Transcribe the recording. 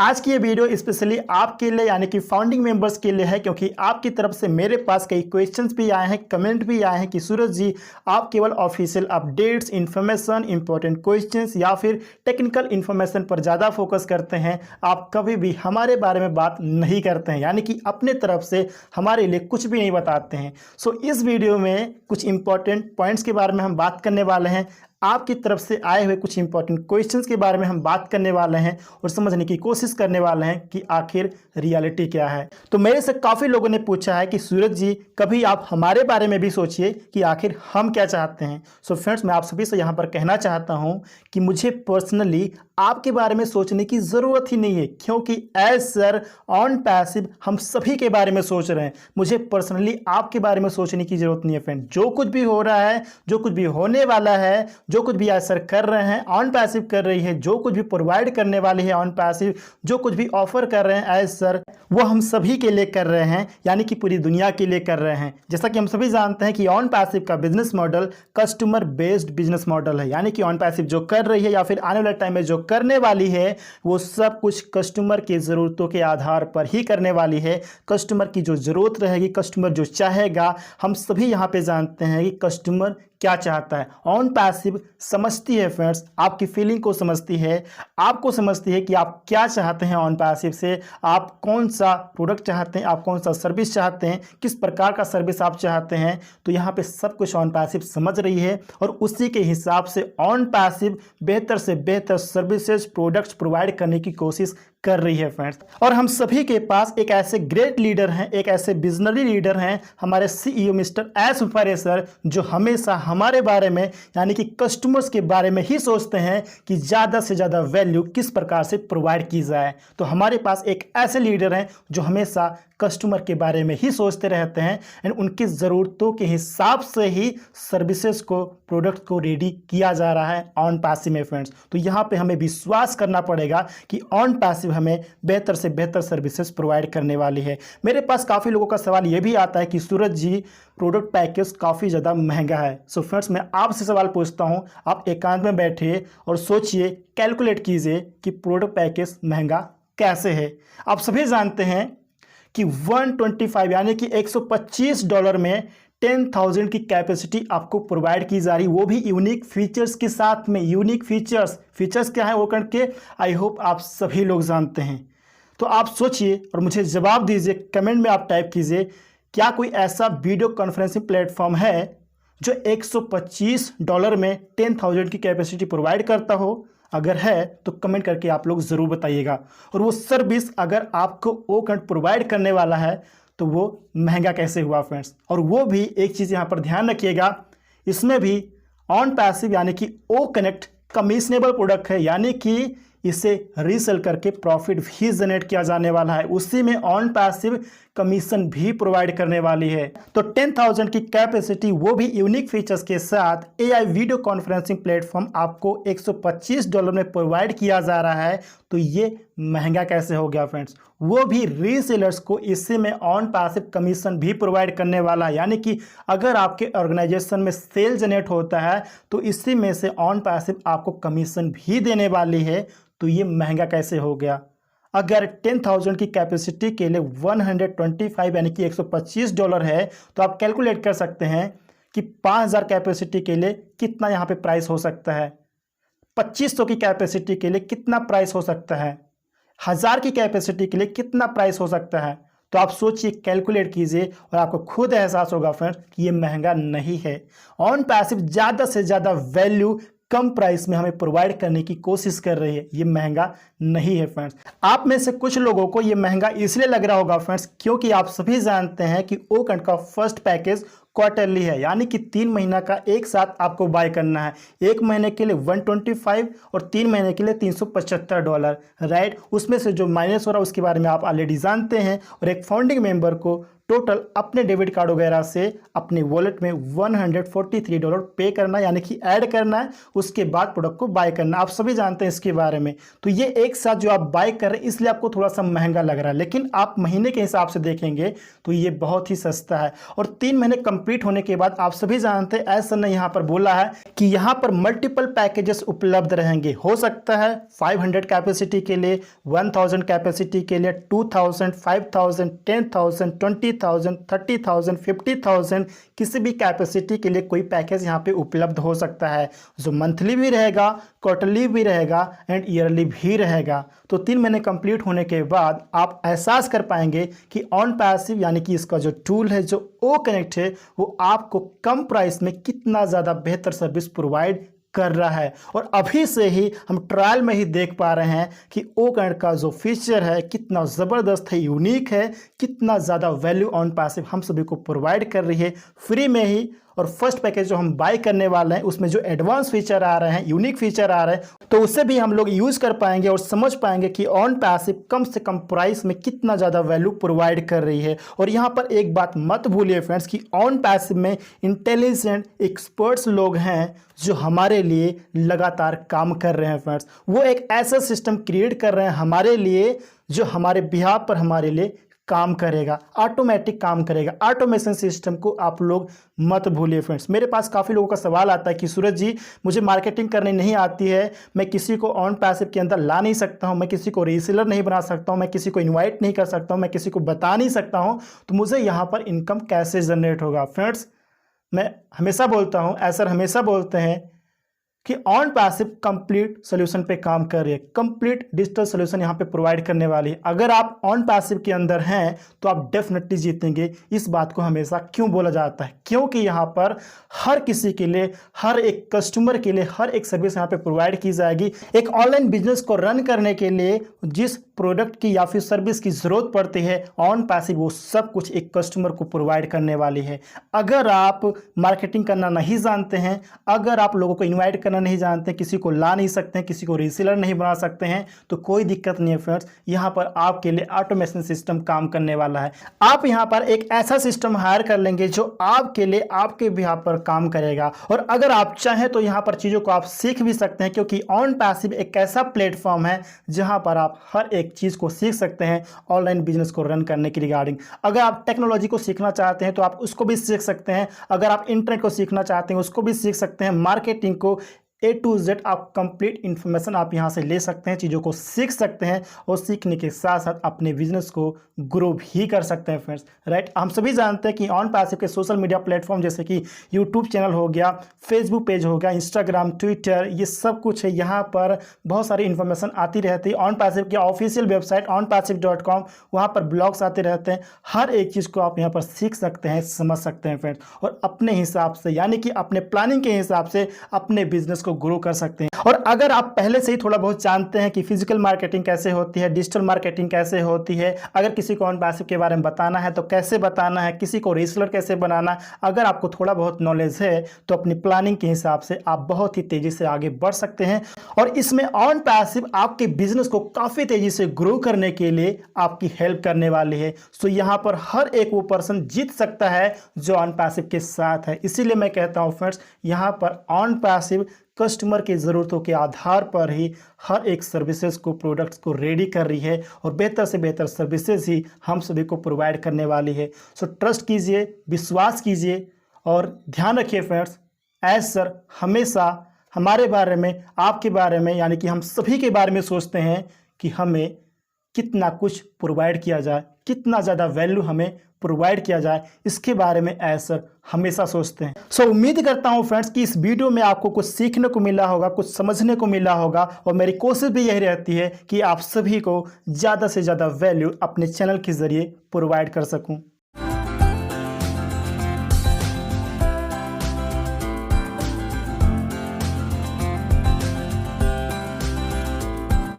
आज की ये वीडियो स्पेशली आपके लिए यानी कि फाउंडिंग मेंबर्स के लिए है, क्योंकि आपकी तरफ से मेरे पास कई क्वेश्चंस भी आए हैं, कमेंट भी आए हैं कि सूरज जी आप केवल official updates, information, important questions या फिर टेक्निकल इन्फॉर्मेशन पर ज़्यादा फोकस करते हैं, आप कभी भी हमारे बारे में बात नहीं करते हैं, यानी कि अपने तरफ से हमारे लिए कुछ भी नहीं बताते हैं। सो इस वीडियो में कुछ इंपॉर्टेंट पॉइंट्स के बारे में हम बात करने वाले हैं, आपकी तरफ से आए हुए कुछ इंपॉर्टेंट क्वेश्चंस के बारे में हम बात करने वाले हैं और समझने की कोशिश करने वाले हैं कि आखिर रियलिटी क्या है। तो मेरे से काफ़ी लोगों ने पूछा है कि सूरज जी कभी आप हमारे बारे में भी सोचिए कि आखिर हम क्या चाहते हैं। सो फ्रेंड्स, मैं आप सभी से यहाँ पर कहना चाहता हूँ कि मुझे पर्सनली आपके बारे में सोचने की ज़रूरत ही नहीं है, क्योंकि एज सर ऑन पैसिव हम सभी के बारे में सोच रहे हैं। मुझे पर्सनली आपके बारे में सोचने की ज़रूरत नहीं है फ्रेंड। जो कुछ भी हो रहा है, जो कुछ भी होने वाला है, जो कुछ भी आज सर कर रहे हैं ऑन पैसिव कर रही है, जो कुछ भी प्रोवाइड करने वाली है ऑन पैसिव, जो कुछ भी ऑफर कर रहे हैं एज सर, वो हम सभी के लिए कर रहे हैं, यानी कि पूरी दुनिया के लिए कर रहे हैं। जैसा कि हम सभी जानते हैं कि ऑन पैसिव का business model customer based business model है, यानी कि ऑन पैसिव जो कर रही है या फिर आने वाले टाइम में जो करने वाली है वो सब कुछ कस्टमर की ज़रूरतों के आधार पर ही करने वाली है। कस्टमर की जो ज़रूरत रहेगी, कस्टमर जो चाहेगा, हम सभी यहाँ पे जानते हैं कि कस्टमर क्या चाहता है। ऑन पैसिव समझती है फ्रेंड्स, आपकी फीलिंग को समझती है, आपको समझती है कि आप क्या चाहते हैं ऑन पैसिव से, आप कौन सा प्रोडक्ट चाहते हैं, आप कौन सा सर्विस चाहते हैं, किस प्रकार का सर्विस आप चाहते हैं। तो यहाँ पे सब कुछ ऑन पैसिव समझ रही है और उसी के हिसाब से ऑन पैसिव बेहतर से बेहतर सर्विसेज, प्रोडक्ट्स प्रोवाइड करने की कोशिश कर रही है फ्रेंड्स। और हम सभी के पास एक ऐसे ग्रेट लीडर हैं, एक ऐसे विजनरी लीडर हैं, हमारे CEO mister S Upadhyay sir, जो हमेशा हमारे बारे में यानी कि कस्टमर्स के बारे में ही सोचते हैं कि ज़्यादा से ज़्यादा वैल्यू किस प्रकार से प्रोवाइड की जाए। तो हमारे पास एक ऐसे लीडर हैं जो हमेशा कस्टमर के बारे में ही सोचते रहते हैं एंड उनकी ज़रूरतों के हिसाब से ही सर्विसेज को, प्रोडक्ट को रेडी किया जा रहा है ऑन पैसिव में फ्रेंड्स। तो यहाँ पे हमें विश्वास करना पड़ेगा कि ऑन पैसिव हमें बेहतर से बेहतर सर्विसेज प्रोवाइड करने वाली है। मेरे पास काफ़ी लोगों का सवाल ये भी आता है कि सूरज जी प्रोडक्ट पैकेज काफ़ी ज़्यादा महंगा है। सो फ्रेंड्स, मैं आपसे सवाल पूछता हूँ, आप एकांत में बैठिए और सोचिए, कैलकुलेट कीजिए कि प्रोडक्ट पैकेज महंगा कैसे है। आप सभी जानते हैं कि 125 यानी कि $125 में 10,000 की कैपेसिटी आपको प्रोवाइड की जा रही, वो भी यूनिक फीचर्स के साथ में। यूनिक फीचर्स क्या है वो करके आई होप आप सभी लोग जानते हैं। तो आप सोचिए और मुझे जवाब दीजिए, कमेंट में आप टाइप कीजिए, क्या कोई ऐसा वीडियो कॉन्फ्रेंसिंग प्लेटफॉर्म है जो $125 में 10,000 की कैपेसिटी प्रोवाइड करता हो? अगर है तो कमेंट करके आप लोग ज़रूर बताइएगा। और वो सर्विस अगर आपको वो प्रोवाइड करने वाला है तो वो महंगा कैसे हुआ फ्रेंड्स। और वो भी एक चीज़ यहाँ पर ध्यान रखिएगा, इसमें भी ऑन पैसिव यानी कि ओ कनेक्ट कमीशनेबल प्रोडक्ट है, यानी कि इसे रीसेल करके प्रॉफिट भी जनरेट किया जाने वाला है। उसी में ऑन पैसिव कमीशन भी प्रोवाइड करने वाली है। तो 10,000 की कैपेसिटी, वो भी यूनिक फीचर्स के साथ एआई वीडियो कॉन्फ्रेंसिंग प्लेटफॉर्म आपको $125 में प्रोवाइड किया जा रहा है। तो ये महंगा कैसे हो गया फ्रेंड्स? वो भी रीसेलर्स को इसी में ऑन पैसिव कमीशन भी प्रोवाइड करने वाला है, यानी कि अगर आपके ऑर्गेनाइजेशन में सेल जनरेट होता है तो इसी में से ऑन पैसिव आपको कमीशन भी देने वाली है। तो ये महंगा कैसे हो गया? अगर 10,000 की कैपेसिटी के लिए 125 यानी कि $125 है, तो आप कैलकुलेट कर सकते हैं कि 5,000 कैपेसिटी के लिए कितना यहाँ पे प्राइस हो सकता है, 2,500 की कैपेसिटी के लिए कितना प्राइस हो सकता है, 1,000 की कैपेसिटी के लिए कितना प्राइस हो सकता है। तो आप सोचिए, कैलकुलेट कीजिए और आपको खुद एहसास होगा फ्रेंड्स कि ये महंगा नहीं है। ऑन पैसिव ज़्यादा से ज़्यादा वैल्यू कम प्राइस में हमें प्रोवाइड करने की कोशिश कर रही है, ये महंगा नहीं है फ्रेंड्स। आप में से कुछ लोगों को ये महंगा इसलिए लग रहा होगा फ्रेंड्स, क्योंकि आप सभी जानते हैं कि ओकंट का फर्स्ट पैकेज क्वार्टरली है, यानी कि 3 महीना का एक साथ आपको बाय करना है। 1 महीने के लिए 125 और 3 महीने के लिए $375, राइट। उसमें से जो माइनस हो रहा है उसके बारे में आप ऑलरेडी जानते हैं। और एक फाउंडिंग मेंबर को टोटल अपने डेबिट कार्ड वगैरह से अपने वॉलेट में $143 पे करना, यानी कि ऐड करना है, उसके बाद प्रोडक्ट को बाय करना। आप सभी जानते हैं इसके बारे में। तो ये एक साथ जो आप बाय कर रहे हैं इसलिए आपको थोड़ा सा महंगा लग रहा है, लेकिन आप महीने के हिसाब से देखेंगे तो ये बहुत ही सस्ता है। और 3 महीने कंप्लीट होने के बाद आप सभी जानते हैं एज सर ने यहाँ पर बोला है कि यहाँ पर मल्टीपल पैकेजेस उपलब्ध रहेंगे। हो सकता है 500 कैपेसिटी के लिए, 1000 कैपेसिटी के लिए, 2000, 5000, 10,000, 20,000, 30,000, 50,000 किसी भी कैपेसिटी के लिए कोई पैकेज यहाँ पे उपलब्ध हो सकता है, जो मंथली भी रहेगा, क्वार्टरली भी रहेगा एंड ईयरली भी रहेगा। तो 3 महीने कंप्लीट होने के बाद आप एहसास कर पाएंगे कि ऑन पैसिव यानी कि इसका जो टूल है, जो ओ कनेक्ट है, वो आपको कम प्राइस में कितना ज़्यादा बेहतर सर्विस प्रोवाइड कर रहा है। और अभी से ही हम ट्रायल में ही देख पा रहे हैं कि ओ कनेक्ट का जो फीचर है कितना ज़बरदस्त है, यूनिक है, कितना ज़्यादा वैल्यू ऑन पैसिव हम सभी को प्रोवाइड कर रही है फ्री में ही। और फर्स्ट पैकेज जो हम बाय करने वाले हैं उसमें जो एडवांस फीचर आ रहे हैं, यूनिक फीचर आ रहे हैं, तो उससे भी हम लोग यूज़ कर पाएंगे और समझ पाएंगे कि ऑन पैसिव कम से कम प्राइस में कितना ज़्यादा वैल्यू प्रोवाइड कर रही है। और यहाँ पर एक बात मत भूलिए फ्रेंड्स कि ऑन पैसिव में इंटेलिजेंट एक्सपर्ट्स लोग हैं जो हमारे लिए लगातार काम कर रहे हैं फ्रेंड्स। वो एक ऐसा सिस्टम क्रिएट कर रहे हैं हमारे लिए जो हमारे बिहाफ पर हमारे लिए काम करेगा, ऑटोमेटिक काम करेगा। ऑटोमेशन सिस्टम को आप लोग मत भूलिए फ्रेंड्स। मेरे पास काफ़ी लोगों का सवाल आता है कि सूरज जी मुझे मार्केटिंग करनी नहीं आती है, मैं किसी को ऑन पैसिव के अंदर ला नहीं सकता हूं, मैं किसी को रीसेलर नहीं बना सकता हूं, मैं किसी को इनवाइट नहीं कर सकता हूं, मैं किसी को बता नहीं सकता हूं, तो मुझे यहां पर इनकम कैसे जनरेट होगा। फ्रेंड्स मैं हमेशा बोलता हूँ, ऐसा हमेशा बोलते हैं कि ऑन पैसिव कंप्लीट सोल्यूशन पे काम कर रही है, कंप्लीट डिजिटल सोल्यूशन यहाँ पे प्रोवाइड करने वाली है। अगर आप ऑन पैसिव के अंदर हैं तो आप डेफिनेटली जीतेंगे। इस बात को हमेशा क्यों बोला जाता है? क्योंकि यहाँ पर हर किसी के लिए, हर एक कस्टमर के लिए हर एक सर्विस यहाँ पे प्रोवाइड की जाएगी। एक ऑनलाइन बिजनेस को रन करने के लिए जिस प्रोडक्ट की या फिर सर्विस की जरूरत पड़ती है, ऑन पैसिव वो सब कुछ एक कस्टमर को प्रोवाइड करने वाली है। अगर आप मार्केटिंग करना नहीं जानते हैं, अगर आप लोगों को इन्वाइट करना नहीं जानते, किसी को ला नहीं सकते हैं, किसी को रीसेलर नहीं बना सकते हैं, तो कोई दिक्कत नहीं है फ्रेंड्स। यहाँ पर आपके लिए ऑटोमेशन सिस्टम काम करने वाला है। आप यहाँ पर एक ऐसा सिस्टम हायर कर लेंगे जो आपके लिए, आपके बिहाफ पर काम करेगा। और अगर आप चाहें तो यहाँ पर चीज़ों को आप सीख भी सकते हैं, क्योंकि ऑन पैसिव एक ऐसा प्लेटफॉर्म है जहाँ पर आप हर एक चीज़ को सीख सकते हैं ऑनलाइन बिजनेस को रन करने की रिगार्डिंग। अगर आप टेक्नोलॉजी को सीखना चाहते हैं तो आप उसको भी सीख सकते हैं, अगर आप इंटरनेट को सीखना चाहते हैं उसको भी सीख सकते हैं, मार्केटिंग को A to Z आप कंप्लीट इन्फॉर्मेशन आप यहाँ से ले सकते हैं, चीज़ों को सीख सकते हैं और सीखने के साथ साथ अपने बिजनेस को ग्रो भी कर सकते हैं फ्रेंड्स, राइट। हम सभी जानते हैं कि ऑन पैसिव के सोशल मीडिया प्लेटफॉर्म जैसे कि यूट्यूब चैनल हो गया, फेसबुक पेज हो गया, इंस्टाग्राम, ट्विटर, ये सब कुछ है। यहाँ पर बहुत सारी इन्फॉर्मेशन आती रहती है। ऑन पैसिव की ऑफिशियल वेबसाइट onpassive.com, वहाँ पर ब्लॉग्स आते रहते हैं। हर एक चीज़ को आप यहाँ पर सीख सकते हैं, समझ सकते हैं फ्रेंड्स, और अपने हिसाब से यानी कि अपने प्लानिंग के हिसाब से अपने बिजनेस ग्रो कर सकते हैं। और अगर आप पहले से ही थोड़ा बहुत जानते हैं कि फिजिकल मार्केटिंग कैसे होती है, डिजिटल मार्केटिंग कैसे होती है, अगर किसी को ऑन पैसिव के बारे में बताना है तो कैसे बताना है, किसी को रीसेलर कैसे बनाना, अगर आपको थोड़ा बहुत नॉलेज है तो अपनी प्लानिंग के हिसाब से आप बहुत ही तेजी से आगे बढ़ सकते हैं। और इसमें ऑन पैसिव आपके बिजनेस को काफी तेजी से ग्रो करने के लिए आपकी हेल्प करने वाली है। सो यहाँ पर हर एक वो पर्सन जीत सकता है जो ऑन पैसिव के साथ है। इसीलिए मैं कहता हूँ फ्रेंड्स, यहाँ पर ऑन पैसिव कस्टमर की ज़रूरतों के आधार पर ही हर एक सर्विसेज को, प्रोडक्ट्स को रेडी कर रही है और बेहतर से बेहतर सर्विसेज ही हम सभी को प्रोवाइड करने वाली है। सो ट्रस्ट कीजिए, विश्वास कीजिए और ध्यान रखिए फ्रेंड्स, एज सर हमेशा हमारे बारे में, आपके बारे में, यानी कि हम सभी के बारे में सोचते हैं कि हमें कितना कुछ प्रोवाइड किया जाए, कितना ज़्यादा वैल्यू हमें प्रोवाइड किया जाए, इसके बारे में ऐसा हमेशा सोचते हैं। सो उम्मीद करता हूं फ्रेंड्स कि इस वीडियो में आपको कुछ सीखने को मिला होगा, कुछ समझने को मिला होगा, और मेरी कोशिश भी यही रहती है कि आप सभी को ज़्यादा से ज़्यादा वैल्यू अपने चैनल के ज़रिए प्रोवाइड कर सकूं।